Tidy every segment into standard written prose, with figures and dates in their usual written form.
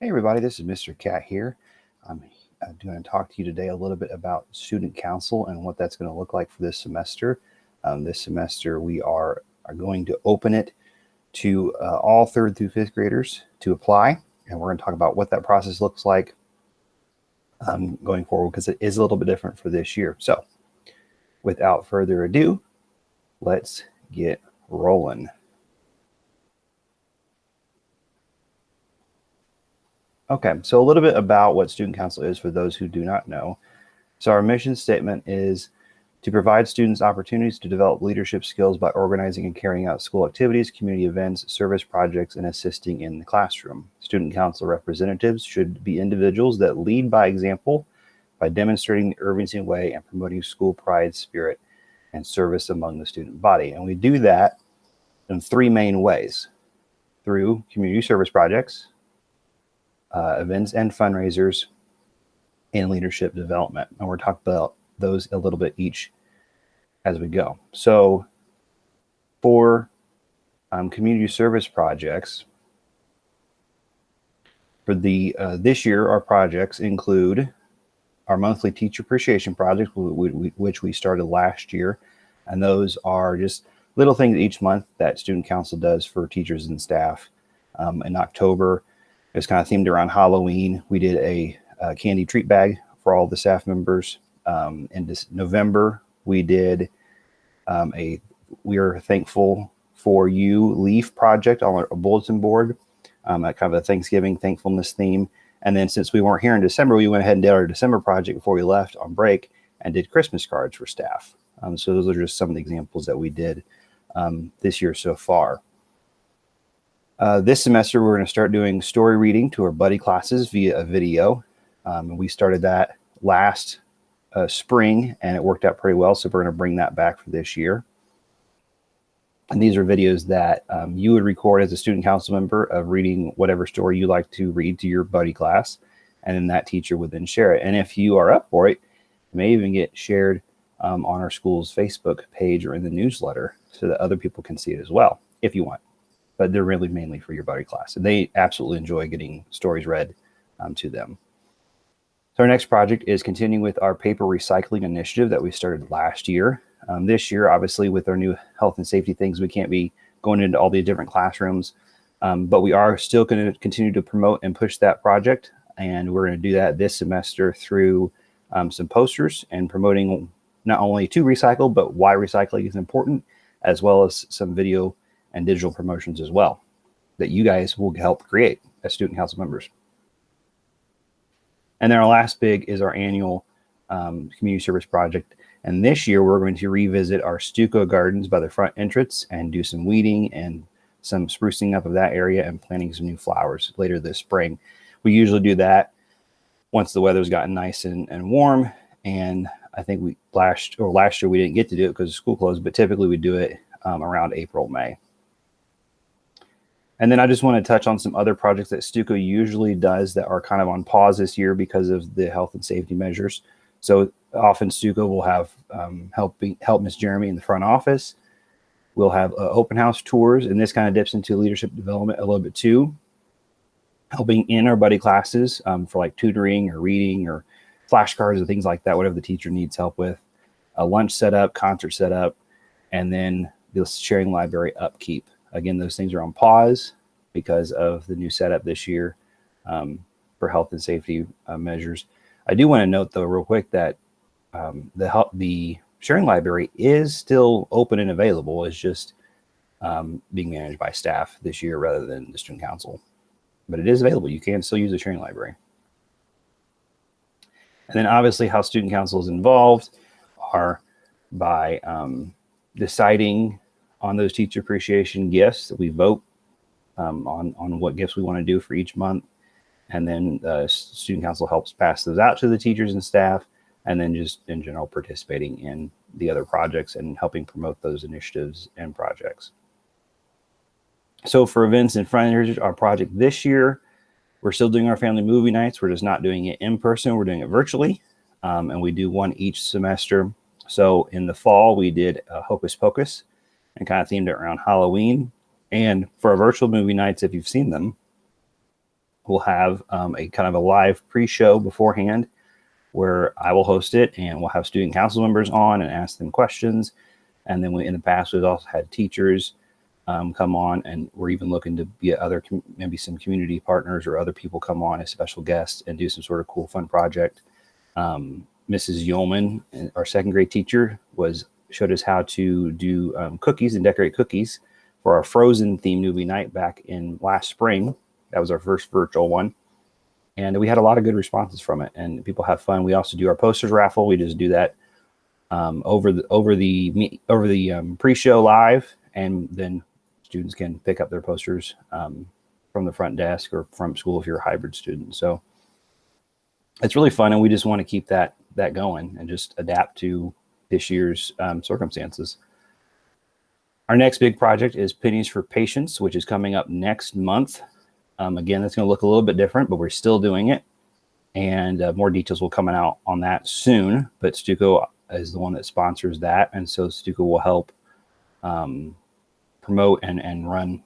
Hey everybody, this is Mr. Cat here. I'm going to talk to you today a little bit about student council and what that's going to look like for this semester. This semester we are going to open it to all 3rd through 5th graders to apply, and we're going to talk about what that process looks like going forward, because it is a little bit different for this year. So without further ado, let's get rolling. Okay, so a little bit about what student council is for those who do not know. So our mission statement is to provide students opportunities to develop leadership skills by organizing and carrying out school activities, community events, service projects, and assisting in the classroom. Student council representatives should be individuals that lead by example by demonstrating the urgency way and promoting school pride, spirit, and service among the student body. And we do that in 3 main ways: through community service projects, events and fundraisers, and leadership development. And we're talking about those a little bit each as we go. So for community service projects, for the this year, our projects include our monthly teacher appreciation project, which we started last year. And those are just little things each month that student council does for teachers and staff. In October, it's kind of themed around Halloween. We did a candy treat bag for all the staff members. In this November, we did We Are Thankful for You leaf project on a bulletin board, kind of a Thanksgiving thankfulness theme. And then since we weren't here in December, we went ahead and did our December project before we left on break and did Christmas cards for staff. So those are just some of the examples that we did this year so far. This semester, we're going to start doing story reading to our buddy classes via a video. We started that last spring, and it worked out pretty well, so we're going to bring that back for this year. And these are videos that you would record as a student council member of reading whatever story you like to read to your buddy class, and then that teacher would then share it. And if you are up for it, it may even get shared on our school's Facebook page or in the newsletter so that other people can see it as well, if you want. But they're really mainly for your buddy class, and they absolutely enjoy getting stories read to them. So our next project is continuing with our paper recycling initiative that we started last year. This year, obviously, with our new health and safety things, we can't be going into all the different classrooms, but we are still going to continue to promote and push that project, and we're going to do that this semester through some posters and promoting not only to recycle, but why recycling is important, as well as some video and digital promotions as well that you guys will help create as student council members. And then our last big is our annual community service project. And this year we're going to revisit our STUCO gardens by the front entrance and do some weeding and some sprucing up of that area and planting some new flowers later this spring. We usually do that once the weather's gotten nice and warm. And I think last year we didn't get to do it because the school closed, but typically we do it around April, May. And then I just want to touch on some other projects that STUCO usually does that are kind of on pause this year because of the health and safety measures. So often STUCO will have help Miss Jeremy in the front office. We'll have open house tours, and this kind of dips into leadership development a little bit too, helping in our buddy classes for like tutoring or reading or flashcards or things like that, whatever the teacher needs help with. A lunch setup, concert setup, and then the sharing library upkeep. Again, those things are on pause because of the new setup this year for health and safety measures. I do want to note, though, real quick, that the sharing library is still open and available. It's just being managed by staff this year rather than the student council. But it is available. You can still use the sharing library. And then obviously how student council is involved are by deciding on those teacher appreciation gifts that we vote on what gifts we want to do for each month. And then student council helps pass those out to the teachers and staff, and then just in general participating in the other projects and helping promote those initiatives and projects. So for events and fundraisers, our project this year, we're still doing our family movie nights. We're just not doing it in person. We're doing it virtually, and we do one each semester. So in the fall, we did Hocus Pocus and kind of themed it around Halloween. And for our virtual movie nights, if you've seen them, we'll have a kind of a live pre-show beforehand where I will host it, and we'll have student council members on and ask them questions. And then in the past, we've also had teachers come on, and we're even looking to get other, maybe some community partners or other people come on as special guests and do some sort of cool, fun project. Mrs. Yeoman, our second grade teacher, showed us how to do cookies and decorate cookies for our Frozen themed movie night back in last spring. That was our first virtual one. And we had a lot of good responses from it, and people have fun. We also do our posters raffle. We just do that over the pre-show live, and then students can pick up their posters from the front desk or from school if you're a hybrid student. So it's really fun, and we just want to keep that going and just adapt to this year's circumstances. Our next big project is Pennies for Patients, which is coming up next month. Again, that's going to look a little bit different, but we're still doing it. And more details will come out on that soon. But STUCO is the one that sponsors that. And so STUCO will help promote and run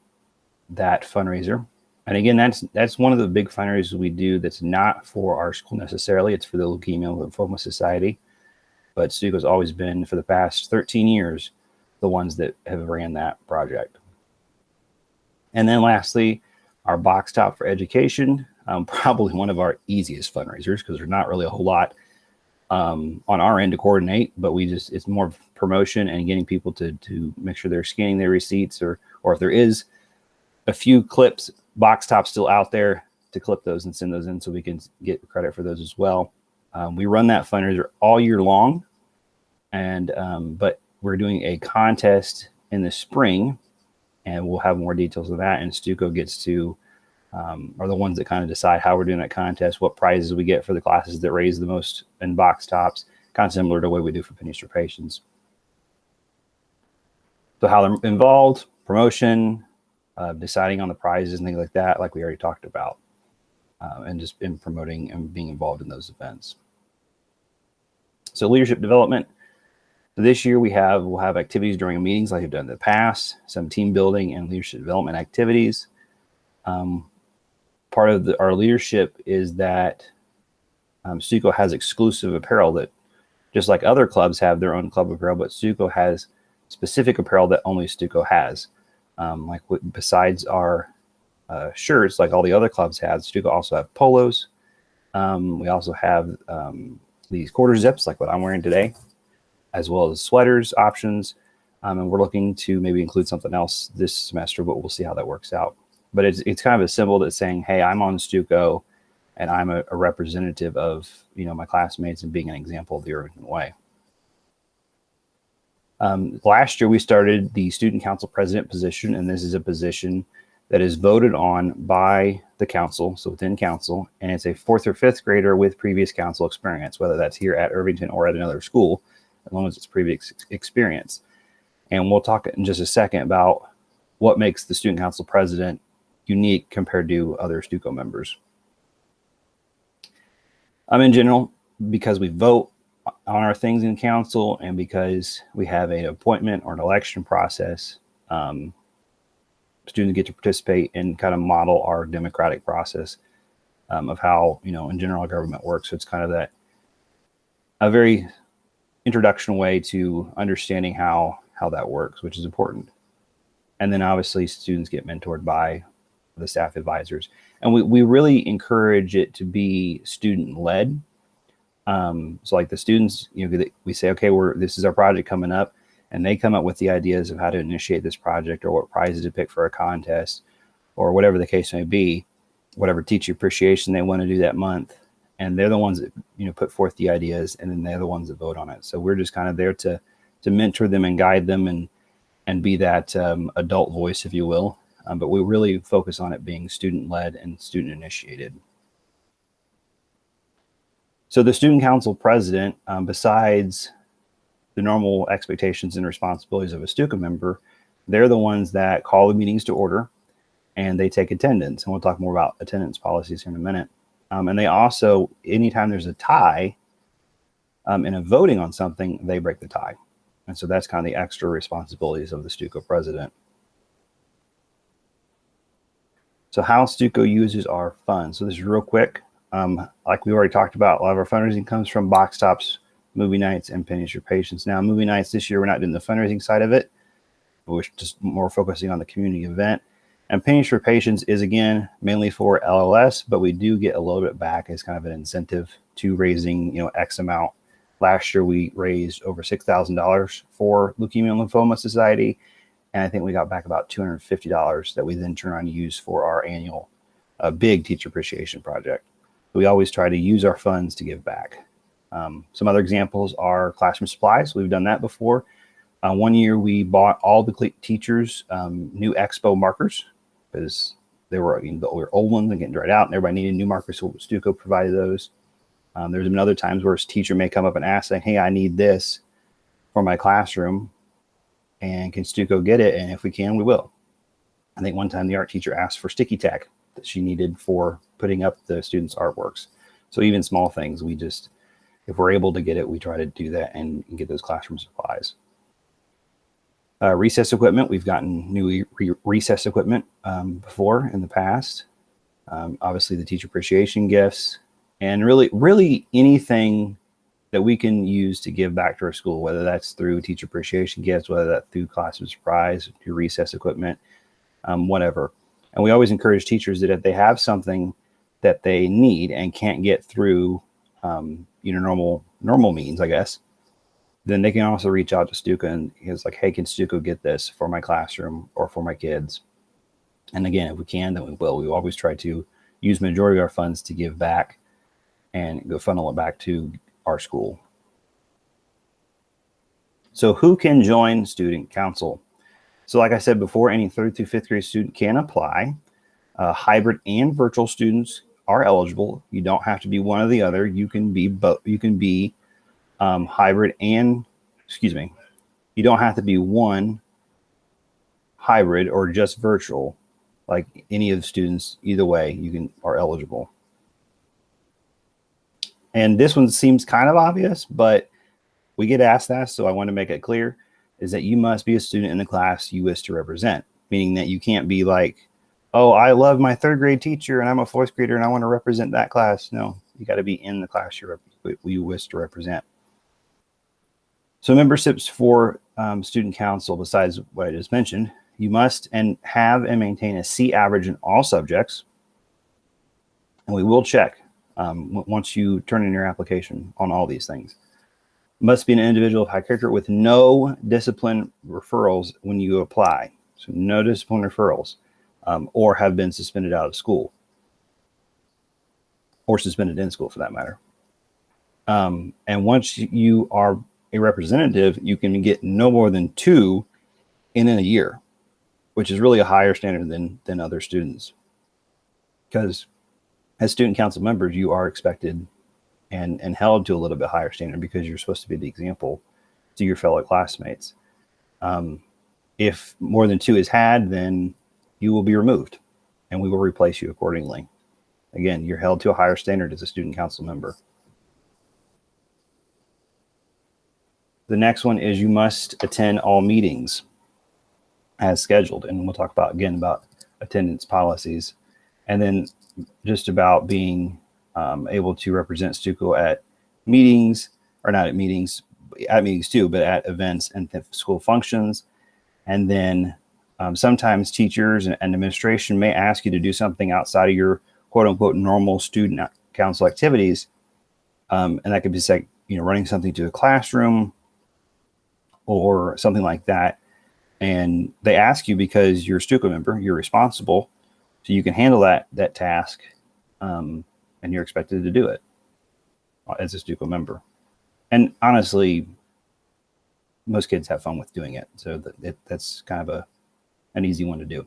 that fundraiser. And again, that's one of the big fundraisers we do that's not for our school necessarily. It's for the Leukemia and Lymphoma Society. But STUCO has always been, for the past 13 years, the ones that have ran that project. And then lastly, our box top for education, probably one of our easiest fundraisers because there's not really a whole lot on our end to coordinate, but it's more promotion and getting people to make sure they're scanning their receipts, or if there is a few clips, box tops still out there, to clip those and send those in so we can get credit for those as well. We run that fundraiser all year long, and but we're doing a contest in the spring, and we'll have more details of that. And STUCO gets to, are the ones that kind of decide how we're doing that contest, what prizes we get for the classes that raise the most in box tops, kind of similar to what we do for Pennies for Patients. So how they're involved, promotion, deciding on the prizes and things like that, like we already talked about, and just in promoting and being involved in those events. So leadership development. So this year we'll have activities during meetings like we've done in the past, some team building and leadership development activities. Part of our leadership is that STUCO has exclusive apparel that, just like other clubs have their own club apparel, but STUCO has specific apparel that only STUCO has. Besides our shirts, like all the other clubs have, STUCO also have polos. We also have these quarter zips, like what I'm wearing today, as well as sweaters options. And we're looking to maybe include something else this semester, but we'll see how that works out. But it's kind of a symbol that's saying, hey, I'm on STUCO, and I'm a representative of my classmates and being an example of the Irvington way. Last year, we started the student council president position, and this is a position that is voted on by the council, so within council, and it's a 4th or 5th grader with previous council experience, whether that's here at Irvington or at another school, as long as it's previous experience. And we'll talk in just a second about what makes the student council president unique compared to other STUCO members. In general, because we vote on our things in council, and because we have an appointment or an election process, students get to participate and kind of model our democratic process of how in general government works. So it's kind of a very introduction way to understanding how that works, which is important. And then obviously students get mentored by the staff advisors, and we really encourage it to be student led. So like the students, we say, okay, this is our project coming up, and they come up with the ideas of how to initiate this project, or what prizes to pick for a contest, or whatever the case may be, whatever teacher appreciation they want to do that month. And they're the ones that put forth the ideas, and then they're the ones that vote on it. So we're just kind of there to mentor them and guide them and be that adult voice, if you will. But we really focus on it being student-led and student-initiated. So the student council president, besides the normal expectations and responsibilities of a STUCO member, they're the ones that call the meetings to order, and they take attendance. And we'll talk more about attendance policies here in a minute. And they also, anytime there's a tie in a voting on something, they break the tie. And so that's kind of the extra responsibilities of the STUCO president. So how STUCO uses our funds. So this is real quick. Like we already talked about, a lot of our fundraising comes from box tops, movie nights, and pennies for patients. Now, movie nights this year, we're not doing the fundraising side of it. We're just more focusing on the community event. And pennies for patients is, again, mainly for LLS, but we do get a little bit back as kind of an incentive to raising, X amount. Last year, we raised over $6,000 for Leukemia and Lymphoma Society. And I think we got back about $250 that we then turn on to use for our annual big teacher appreciation project. We always try to use our funds to give back. Some other examples are classroom supplies. We've done that before. One year we bought all the teachers new Expo markers because they were the old ones and getting dried out, and everybody needed new markers, so STUCO provided those. There's been other times where a teacher may come up and ask, saying, "Hey, I need this for my classroom, and can STUCO get it?" And if we can, we will. I think one time the art teacher asked for sticky tack that she needed for putting up the students' artworks. So even small things, if we're able to get it, we try to do that and get those classroom supplies. Recess equipment, we've gotten new recess equipment before in the past. Obviously the teacher appreciation gifts, and really anything that we can use to give back to our school, whether that's through teacher appreciation gifts, whether that's through classroom surprise, through recess equipment, whatever. And we always encourage teachers that if they have something that they need and can't get through, normal means, I guess, then they can also reach out to STUCO and it's like, "Hey, can STUCO get this for my classroom or for my kids?" And again, if we can, then we will. We always try to use majority of our funds to give back and go funnel it back to our school. So who can join student council? So like I said before, any 3rd through 5th grade student can apply. Hybrid and virtual students are eligible. You don't have to be one or the other. You can be hybrid and, you don't have to be one hybrid or just virtual. Like any of the students, either way, are eligible. And this one seems kind of obvious, but we get asked that, so I want to make it clear, is that you must be a student in the class you wish to represent, meaning that you can't be like, "Oh, I love my 3rd grade teacher and I'm a 4th grader and I want to represent that class." No, you got to be in the class you wish to represent. So memberships for student council, besides what I just mentioned, you must have and maintain a C average in all subjects. And we will check once you turn in your application on all these things. Must be an individual of high character with no discipline referrals when you apply. So no discipline referrals, or have been suspended out of school, or suspended in school for that matter. And once you are a representative, you can get no more than 2 in a year, which is really a higher standard than other students. Because as student council members, you are expected and held to a little bit higher standard because you're supposed to be the example to your fellow classmates. If more than 2 is had, then you will be removed and we will replace you accordingly. Again, you're held to a higher standard as a student council member. The next one is you must attend all meetings as scheduled. And we'll talk about attendance policies. And then just about being able to represent STUCO at meetings, or not at meetings too, but at events and school functions. And then sometimes teachers and administration may ask you to do something outside of your quote unquote normal student council activities. And that could be like, running something to a classroom or something like that. And they ask you because you're a STUCO member, you're responsible, so you can handle that task, and you're expected to do it as a STUCO member. And honestly, most kids have fun with doing it, so that's kind of an easy one to do.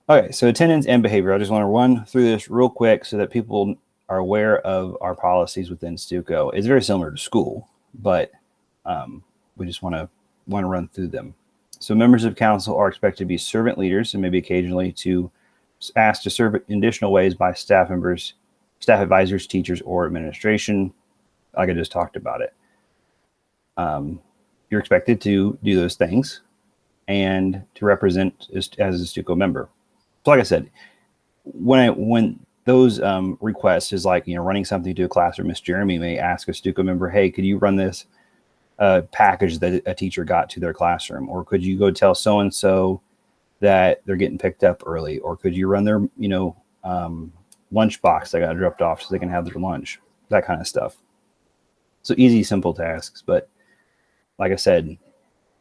Okay, so attendance and behavior. I just want to run through this real quick so that people are aware of our policies within STUCO. It's very similar to school, but we just want to run through them. So members of council are expected to be servant leaders and maybe occasionally to asked to serve in additional ways by staff members, staff advisors, teachers, or administration, like I just talked about it. You're expected to do those things and to represent as a STUCO member. So like I said, when those requests is like, running something to a classroom, Miss Jeremy may ask a STUCO member, hey, could you run this package that a teacher got to their classroom? Or could you go tell so-and-so that they're getting picked up early? Or could you run their, lunch box that got dropped off so they can have their lunch? That kind of stuff. So easy, simple tasks. But like I said,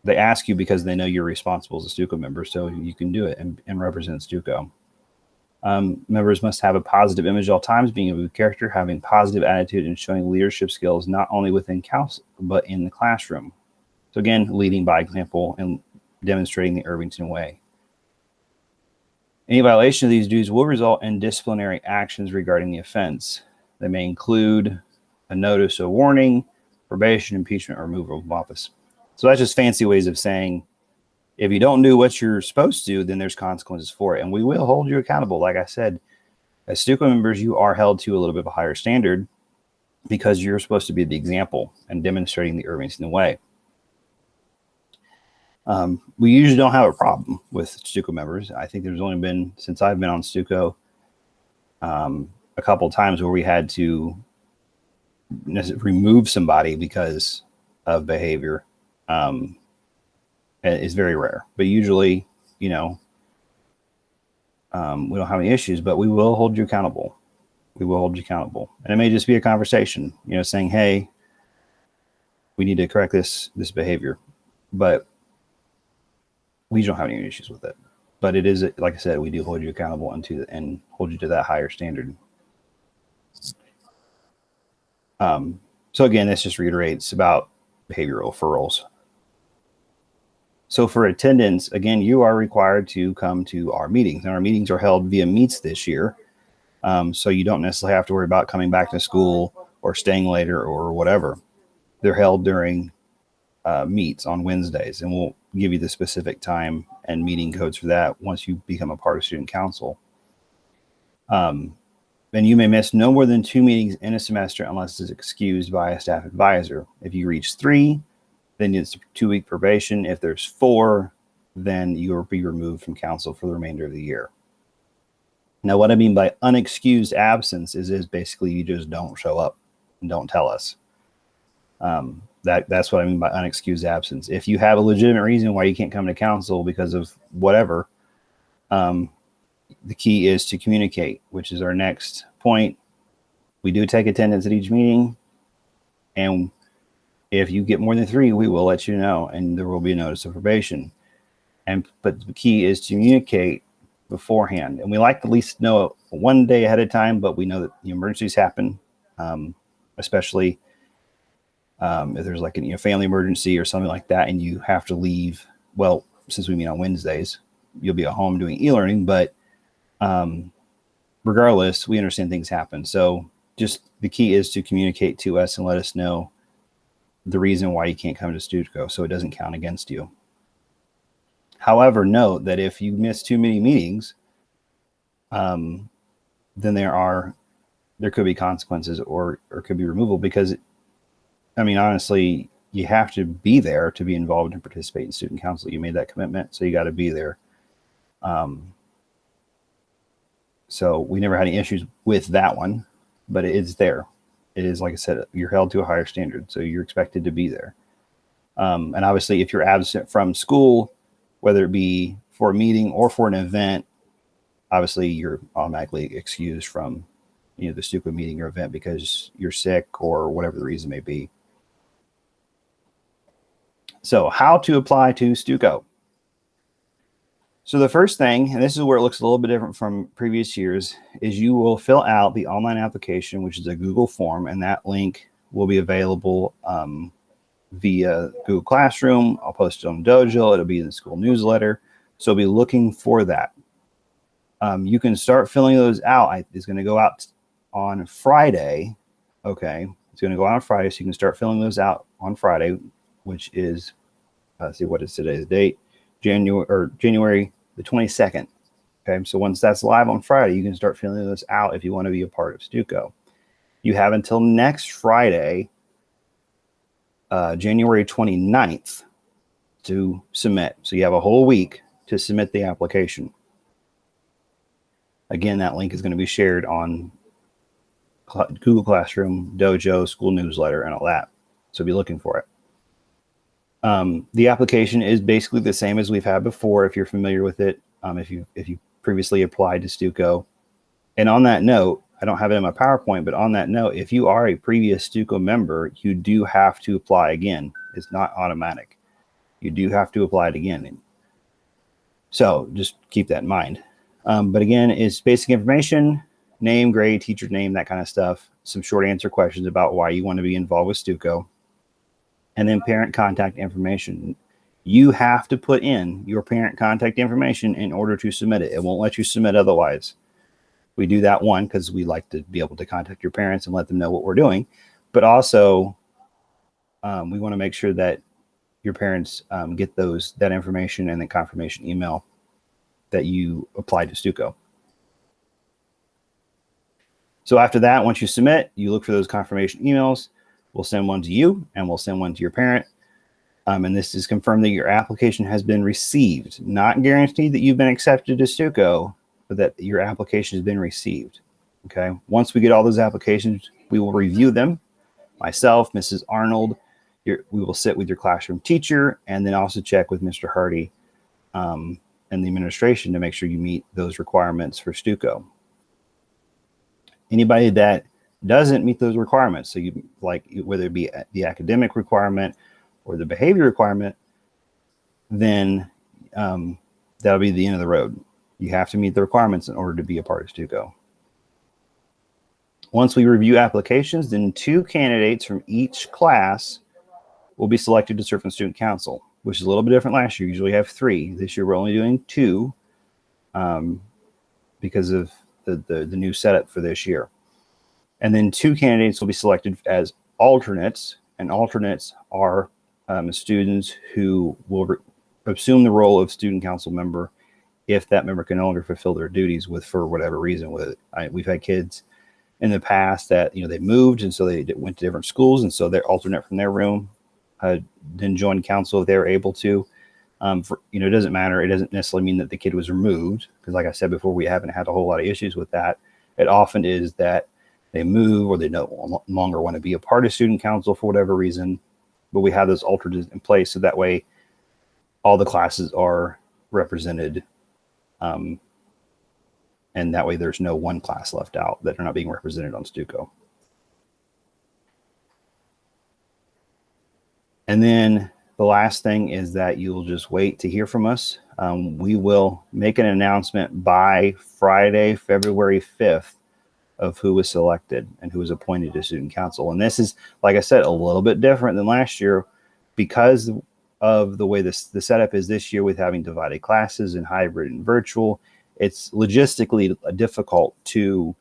they ask you because they know you're responsible as a STUCO member, so you can do it and represent STUCO. Members must have a positive image at all times, being a good character, having positive attitude, and showing leadership skills not only within council but in the classroom. So again, leading by example and demonstrating the Irvington way. Any violation of these duties will result in disciplinary actions regarding the offense. They may include a notice of warning, probation, impeachment, or removal of office. So that's just fancy ways of saying, if you don't do what you're supposed to, then there's consequences for it. And we will hold you accountable. Like I said, as STUCO members, you are held to a little bit of a higher standard because you're supposed to be the example and demonstrating the Irvington way. We usually don't have a problem with STUCO members. I think there's only been, since I've been on STUCO, a couple of times where we had to remove somebody because of behavior. Is very rare, but usually, we don't have any issues, but we will hold you accountable. We will hold you accountable. And it may just be a conversation, saying, hey, we need to correct this behavior, but we don't have any issues with it. But it is, like I said, we do hold you accountable and hold you to that higher standard. So again, this just reiterates about behavioral referrals. So for attendance, again, you are required to come to our meetings, and our meetings are held via Meets this year. So you don't necessarily have to worry about coming back to school or staying later or whatever. They're held during Meets on Wednesdays, and we'll give you the specific time and meeting codes for that once you become a part of student council. And you may miss no more than 2 meetings in a semester unless it's excused by a staff advisor. If you reach 3, then it's a 2-week probation. If there's 4, then you will be removed from council for the remainder of the year. Now, what I mean by unexcused absence is basically you just don't show up and don't tell us. That's what I mean by unexcused absence. If you have a legitimate reason why you can't come to council because of whatever, the key is to communicate, which is our next point. We do take attendance at each meeting, and if you get more than 3, we will let you know, and there will be a notice of probation. But the key is to communicate beforehand, and we like to at least know 1 day ahead of time. But we know that the emergencies happen, especially if there's like a family emergency or something like that, and you have to leave. Well, since we meet on Wednesdays, you'll be at home doing e-learning, but regardless, we understand things happen. So just the key is to communicate to us and let us know the reason why you can't come to STUCO, so it doesn't count against you. However, note that if you miss too many meetings, then there could be consequences or could be removal, because, honestly, you have to be there to be involved and participate in student council. You made that commitment, so you got to be there. So we never had any issues with that one, but it's there. It is, like I said, you're held to a higher standard, so you're expected to be there. And obviously, if you're absent from school, whether it be for a meeting or for an event, obviously you're automatically excused from the STUCO meeting or event because you're sick or whatever the reason may be. So how to apply to STUCO. So the first thing, and this is where it looks a little bit different from previous years, is you will fill out the online application, which is a Google form, and that link will be available via Google Classroom. I'll post it on Dojo. It'll be in the school newsletter. So be looking for that. You can start filling those out. It's going to go out on Friday. Okay. It's going to go out on Friday. So you can start filling those out on Friday, which is, let's see, what is today's date? January the 22nd. Okay. So once that's live on Friday, you can start filling those out if you want to be a part of STUCO. You have until next Friday, January 29th, to submit. So you have a whole week to submit the application. Again, that link is going to be shared on Google Classroom, Dojo, school newsletter, and all that. So be looking for it. The application is basically the same as we've had before, if you're familiar with it, if you previously applied to STUCO. And on that note, I don't have it in my PowerPoint, but on that note, if you are a previous STUCO member, you do have to apply again. It's not automatic. You do have to apply it again. So just keep that in mind. But again, it's basic information, name, grade, teacher name, that kind of stuff. Some short answer questions about why you want to be involved with STUCO. And then parent contact information. You have to put in your parent contact information in order to submit it. It won't let you submit otherwise. We do that, one, because we like to be able to contact your parents and let them know what we're doing. But also, we want to make sure that your parents get that information and the confirmation email that you applied to STUCO. So after that, once you submit, you look for those confirmation emails. We'll send one to you and we'll send one to your parent. And this is confirmed that your application has been received. Not guaranteed that you've been accepted to STUCO, but that your application has been received. Okay. Once we get all those applications, we will review them. Myself, Mrs. Arnold, we will sit with your classroom teacher and then also check with Mr. Hardy and the administration to make sure you meet those requirements for STUCO. Anybody that doesn't meet those requirements, so you like whether it be the academic requirement or the behavior requirement, then that'll be the end of the road. You have to meet the requirements in order to be a part of STUCO. Once we review applications, then 2 candidates from each class will be selected to serve on student council, which is a little bit different. Last year, usually have 3. This year, we're only doing 2 because of the new setup for this year. And then 2 candidates will be selected as alternates, and alternates are students who will assume the role of student council member if that member can no longer fulfill their duties for whatever reason. We've had kids in the past that they moved, and so they went to different schools, and so their alternate from their room then joined council if they were able to. It doesn't matter. It doesn't necessarily mean that the kid was removed, because like I said before, we haven't had a whole lot of issues with that. It often is that they move or they no longer want to be a part of student council for whatever reason, but we have those alternates in place so that way all the classes are represented, and that way there's no one class left out that are not being represented on STUCO. And then the last thing is that you'll just wait to hear from us. We will make an announcement by Friday, February 5th, of who was selected and who was appointed to student council. And this is, like I said, a little bit different than last year because of the way the setup is this year with having divided classes and hybrid and virtual. It's logistically difficult to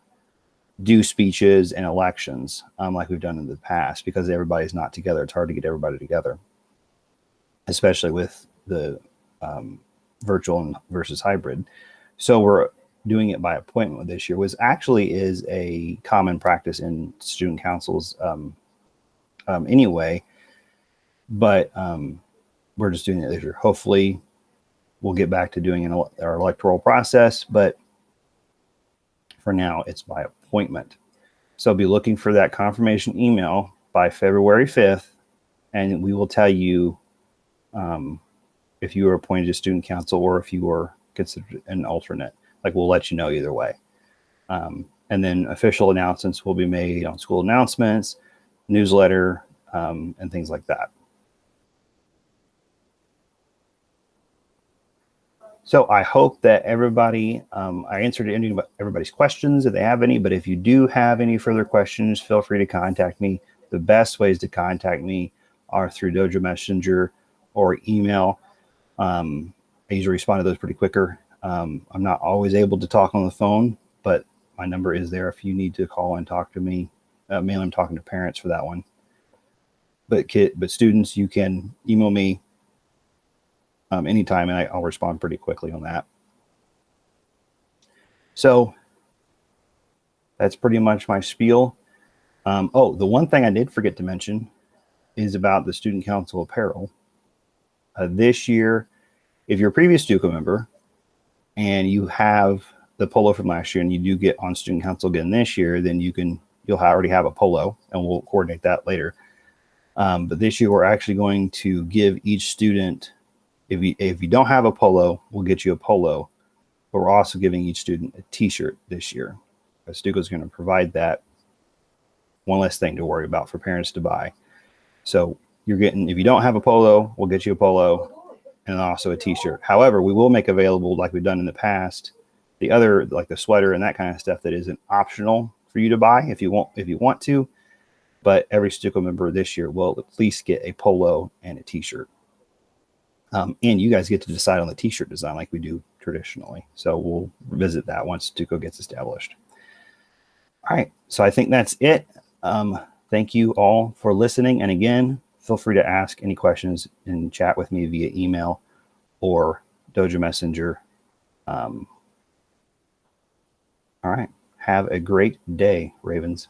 do speeches and elections like we've done in the past because everybody's not together. It's hard to get everybody together, especially with the virtual versus hybrid. So we're doing it by appointment this year, which actually is a common practice in student councils anyway, but we're just doing it this year. Hopefully we'll get back to doing our electoral process, but for now it's by appointment. So be looking for that confirmation email by February 5th, and we will tell you if you were appointed to student council or if you were considered an alternate. Like, we'll let you know either way. And then official announcements will be made on school announcements, newsletter, and things like that. So I hope that everybody, I answered everybody's questions if they have any, but if you do have any further questions, feel free to contact me. The best ways to contact me are through Dojo Messenger or email. I usually respond to those pretty quicker. I'm not always able to talk on the phone, but my number is there if you need to call and talk to me. Mainly I'm talking to parents for that one. But students, you can email me anytime, and I'll respond pretty quickly on that. So that's pretty much my spiel. The one thing I did forget to mention is about the student council apparel. This year, if you're a previous STUCO member and you have the polo from last year and you do get on student council again this year, then you'll already have a polo, and we'll coordinate that later. But this year we're actually going to give each student, if you don't have a polo, we'll get you a polo, but we're also giving each student a t-shirt this year. STUCO is going to provide that. One less thing to worry about for parents to buy. So you're getting, if you don't have a polo, we'll get you a polo and also a t-shirt. However, we will make available, like we've done in the past, the other, like the sweater and that kind of stuff that isn't optional for you to buy if you want to. But every STUCO member this year will at least get a polo and a t-shirt. And you guys get to decide on the t-shirt design like we do traditionally. So we'll revisit that once STUCO gets established. All right, so I think that's it. Thank you all for listening. And again, feel free to ask any questions and chat with me via email or Dojo Messenger. All right, have a great day, Ravens.